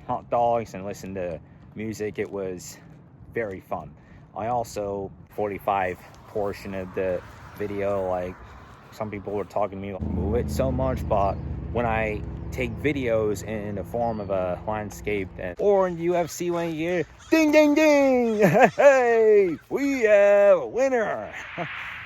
hot dogs and listen to music. It was very fun. I also 45 portion of the video, like some people were talking to me move it so much, but when I take videos in the form of a landscape or in UFC when you hear ding ding ding, hey, we have a winner.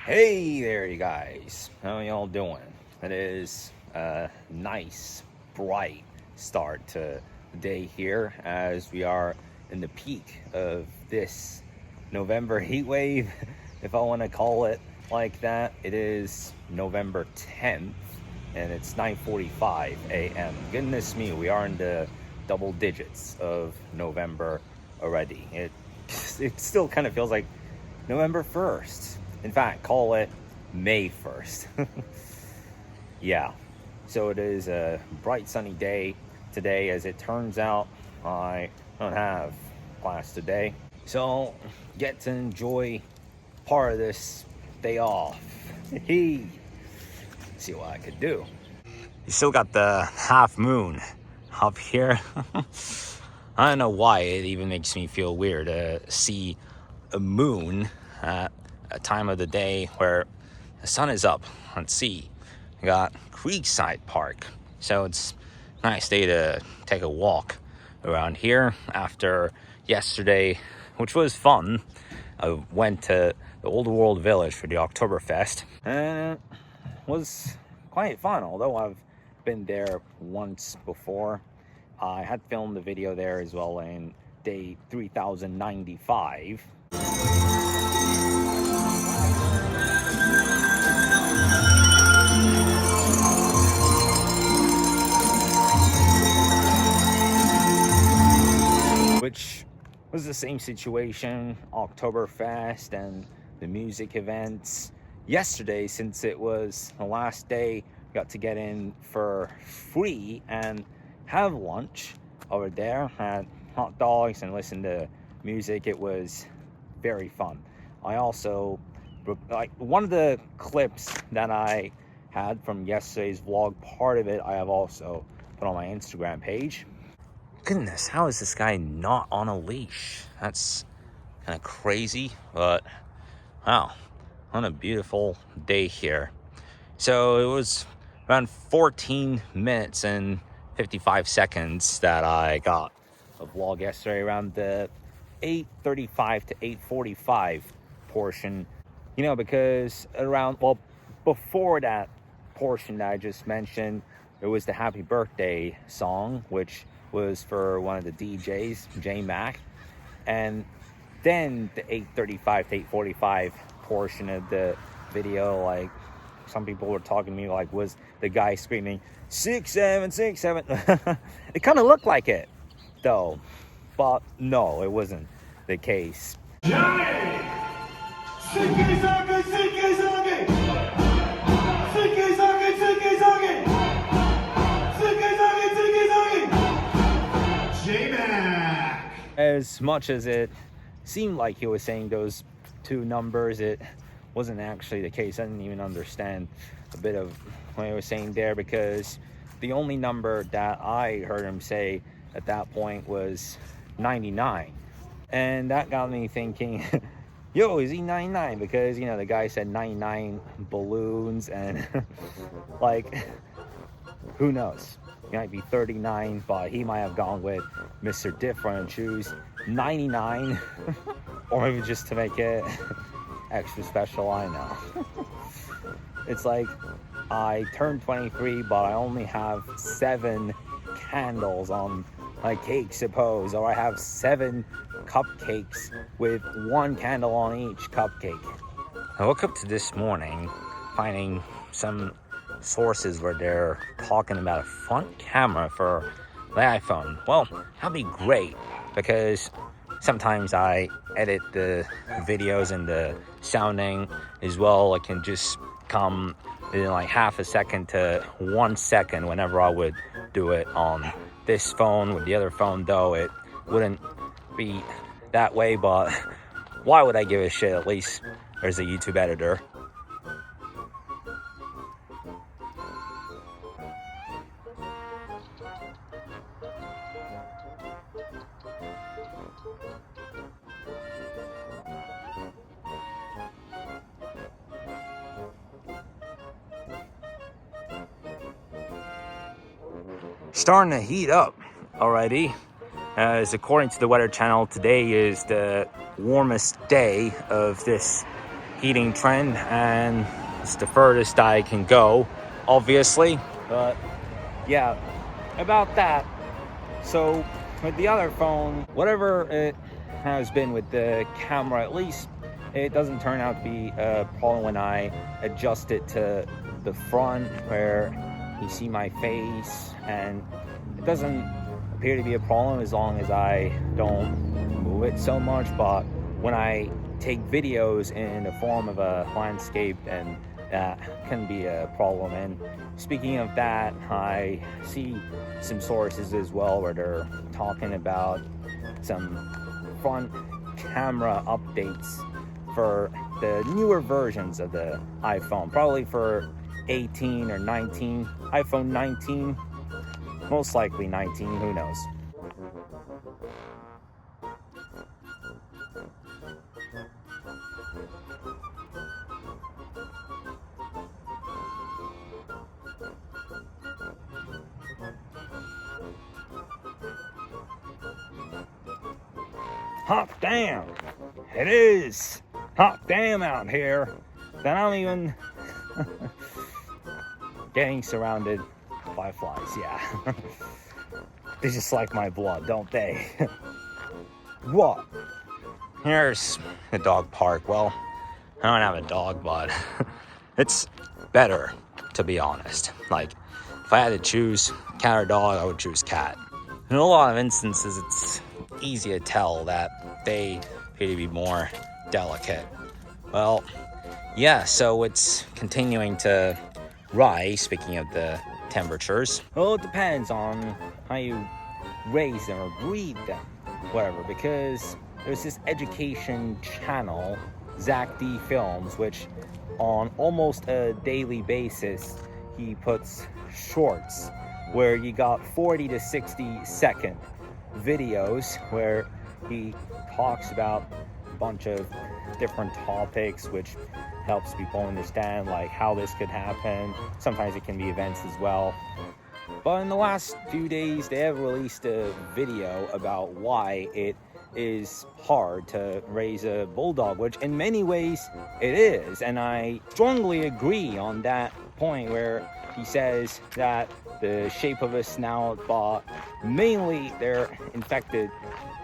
Hey there, you guys, how y'all doing? It is a nice bright start to the day here as we are in the peak of this November heat wave, if I want to call it like that. It is November 10th and it's 9:45 a.m. Goodness me, we are in the double digits of November already. It still kind of feels like November 1st. In fact, call it May 1st. Yeah, so it is a bright sunny day today. As it turns out, I don't have class today, so get to enjoy part of this day off. See what I could do. You still got the half moon up here. I don't know why it even makes me feel weird to see a moon at a time of the day where the sun is up. Let's see, we got Creekside Park, so it's a nice day to take a walk around here after yesterday, which was fun. I went to the Old World Village for the Oktoberfest, and it was quite fun, although I've been there once before. I had filmed the video there as well in day 3095. Which was the same situation, Oktoberfest and the music events. Yesterday, since it was the last day, got to get in for free and have lunch over there, had hot dogs and listen to music. It was very fun. I also, like, one of the clips that I had from yesterday's vlog, part of it I have also put on my Instagram page. Goodness, how is this guy not on a leash? That's kind of crazy, but wow, on a beautiful day here. So it was around 14 minutes and 55 seconds that I got a vlog yesterday, around the 8:35 to 8:45 portion. You know, because around, well, before that portion that I just mentioned, there was the happy birthday song, which was for one of the DJs, J Mac. And then the 8:35 to 8:45 portion of the video, like some people were talking to me like, was the guy screaming 6767? It kind of looked like it though, but no, it wasn't the case. Johnny! As much as it seemed like he was saying those two numbers, it wasn't actually the case. I didn't even understand a bit of what he was saying there, because the only number that I heard him say at that point was 99. And that got me thinking, yo, is he 99? Because, you know, the guy said 99 balloons and like, who knows? He might be 39, but he might have gone with Mr. Different and choose 99. Or maybe just to make it extra special, I know. It's like I turned 23, but I only have 7 candles on my cake, suppose, or I have 7 cupcakes with 1 candle on each cupcake. I woke up to this morning finding some sources where they're talking about a front camera for the iPhone. Well, that'd be great, because sometimes I edit the videos and the sounding as well. It can just come in like half a second to 1 second whenever I would do it on this phone. With the other phone though, it wouldn't be that way, but why would I give a shit? At least there's a YouTube editor. starting to heat up already. As according to the Weather Channel, today is the warmest day of this heating trend, and it's the furthest I can go, obviously. But yeah, about that. So with the other phone, whatever it has been with the camera, at least it doesn't turn out to be a problem when I adjust it to the front where you see my face, and it doesn't appear to be a problem as long as I don't move it so much. But when I take videos in the form of a landscape, and that can be a problem. And speaking of that, I see some sources as well where they're talking about some front camera updates for the newer versions of the iPhone, probably for 18 or 19, iPhone 19, most likely 19, who knows. Hot damn, it is hot damn out here that I'm even getting surrounded by flies. Yeah. They just like my blood, don't they? What? Here's the dog park. Well, I don't have a dog, but it's better, to be honest. Like, if I had to choose cat or dog, I would choose cat. In a lot of instances, it's easy to tell that they appear to be more delicate. Well, yeah, so it's continuing to rise, speaking of the temperatures. Well, it depends on how you raise them or breed them, whatever, because there's this education channel, Zach D Films, which on almost a daily basis, he puts shorts where you got 40 to 60 second videos where he talks about a bunch of different topics, which helps people understand like how this could happen. Sometimes it can be events as well. But in the last few days, they have released a video about why it is hard to raise a bulldog, which in many ways it is. And I strongly agree on that point where he says that the shape of a snout, but mainly their infected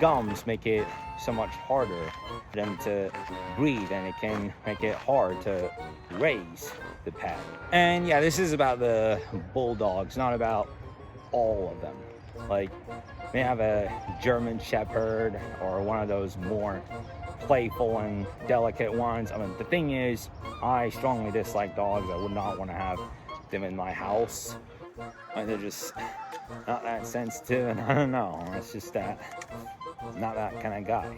gums make it so much harder for them to breathe, and it can make it hard to raise the pet. And yeah, this is about the bulldogs, not about all of them. Like, they have a German Shepherd or one of those more playful and delicate ones. I mean, the thing is, I strongly dislike dogs. I would not want to have them in my house. I mean, they're just not that sensitive, and I don't know. It's just that I'm not that kind of guy.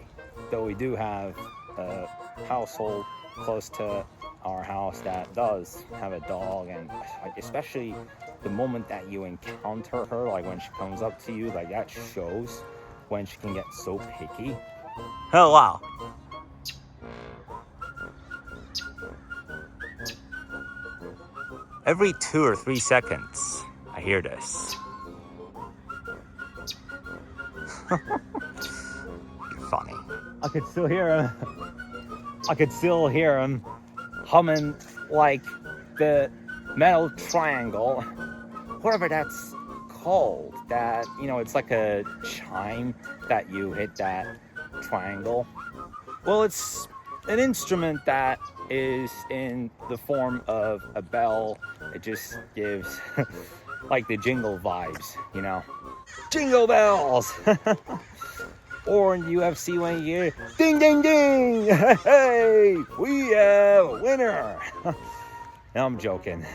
Though we do have a household close to our house that does have a dog, and like, especially the moment that you encounter her, like when she comes up to you, like that shows when she can get so picky. Oh wow. Every 2 or 3 seconds, I hear this. You're funny. I could still hear him humming like the metal triangle, whatever that's called. That, you know, it's like a chime that you hit that triangle. Well, it's an instrument that is in the form of a bell. It just gives like the jingle vibes, you know. Jingle bells! Or in UFC when you hear ding ding ding! Hey, we have a winner! No, I'm joking.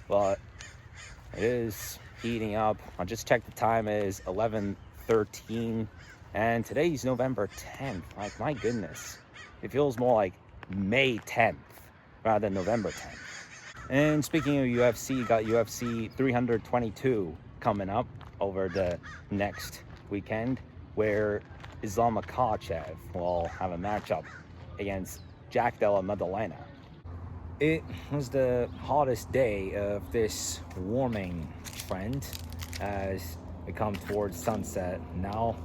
But it is heating up. I just checked the time, it is 11:13, and today's November 10th. Like, my goodness. It feels more like May 10th rather than November 10th. And speaking of UFC, you got UFC 322 coming up over the next weekend, where Islam Makhachev will have a matchup against Jack Della Maddalena. It was the hottest day of this warming trend, as we come towards sunset. Now,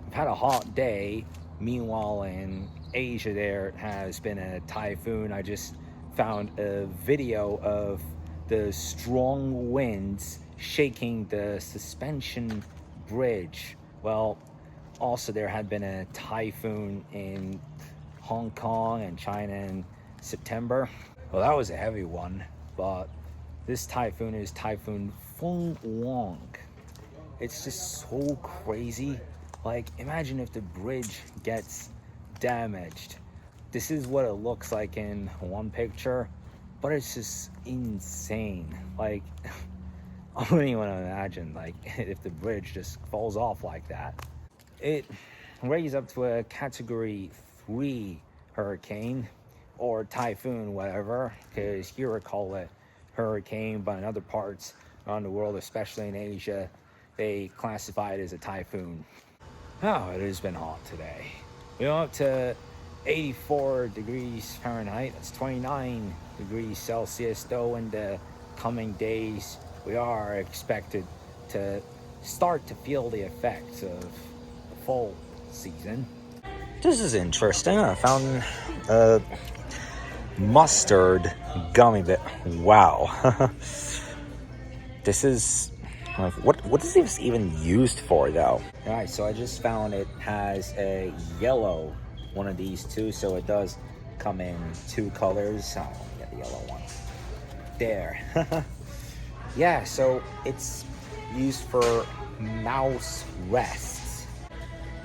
we've had a hot day. Meanwhile, in Asia, there has been a typhoon. I just found a video of the strong winds shaking the suspension bridge. Well, also there had been a typhoon in Hong Kong and China in September. Well, that was a heavy one, but this typhoon is Typhoon Feng Wong. It's just so crazy. Like, imagine if the bridge gets damaged. This is what it looks like in one picture, but it's just insane. Like, I don't even want to imagine, like, if the bridge just falls off like that. It raised up to a Category 3 hurricane, or typhoon, whatever, because here we call it hurricane, but in other parts around the world, especially in Asia, they classify it as a typhoon. Oh, it has been hot today. We're up to 84 degrees Fahrenheit. That's 29 degrees Celsius, though in the coming days, we are expected to start to feel the effects of the fall season. This is interesting. I found a mustard gummy bear. Wow. This is... What is this even used for, though? Alright, so I just found it has a yellow one of these two, so it does come in two colors. Oh, get the yellow one. There. Yeah, so it's used for mouse rests.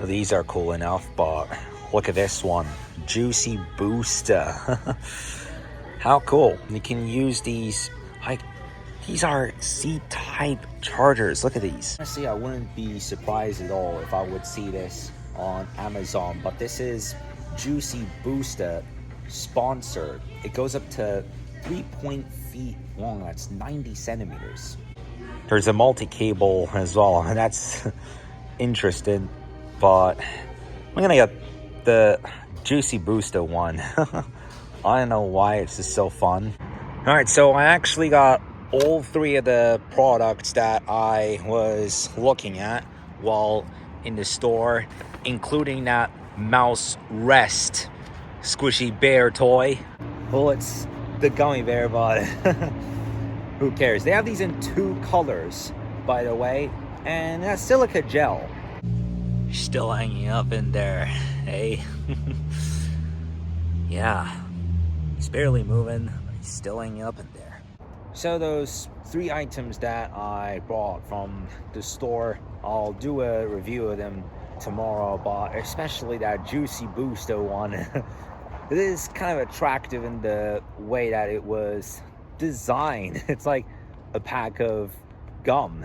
These are cool enough, but look at this one. Juicy Booster. How cool. You can use these, like, these are C-type chargers. Look at these. Honestly, I wouldn't be surprised at all if I would see this on Amazon, but this is Juicy Booster sponsored. It goes up to 3 feet long. That's 90 centimeters. There's a multi-cable as well, and that's interesting, but I'm gonna get the Juicy Booster one. I don't know why, it's just so fun. Alright, so I actually got all three of the products that I was looking at while in the store, including that mouse rest squishy bear toy. Well, it's the gummy bear, but who cares? They have these in two colors, by the way, and that's silica gel. Still hanging up in there, hey? Yeah, he's barely moving, but he's still hanging up in there. So those three items that I bought from the store, I'll do a review of them tomorrow, but especially that Juicy Booster one. It is kind of attractive in the way that it was designed. It's like a pack of gum.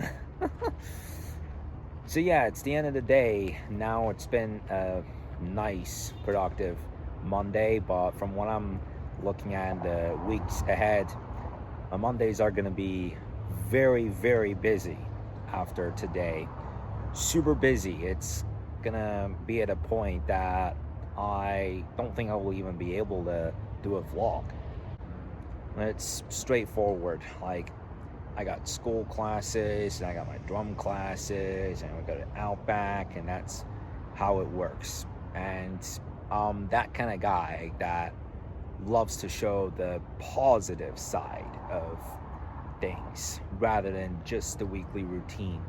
So yeah, it's the end of the day. Now it's been a nice, productive Monday, but from what I'm looking at in the weeks ahead, Mondays are going to be very, very busy after today. Super busy. It's going to be at a point that I don't think I will even be able to do a vlog. It's straightforward. Like, I got school classes, and I got my drum classes, and we go to Outback, and that's how it works. And that kind of guy that loves to show the positive side of things rather than just the weekly routine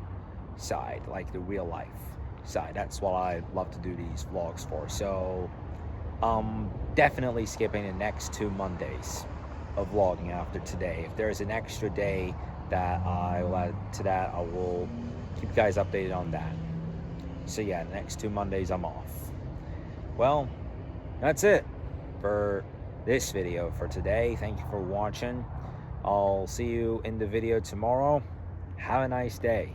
side, like the real life side. That's what I love to do these vlogs for. So definitely skipping the next 2 Mondays of vlogging after today. If there's an extra day that I will add to that, I will keep you guys updated on that. So yeah, the next 2 Mondays I'm off. Well, that's it for this video for today. Thank you for watching. I'll see you in the video tomorrow. Have a nice day.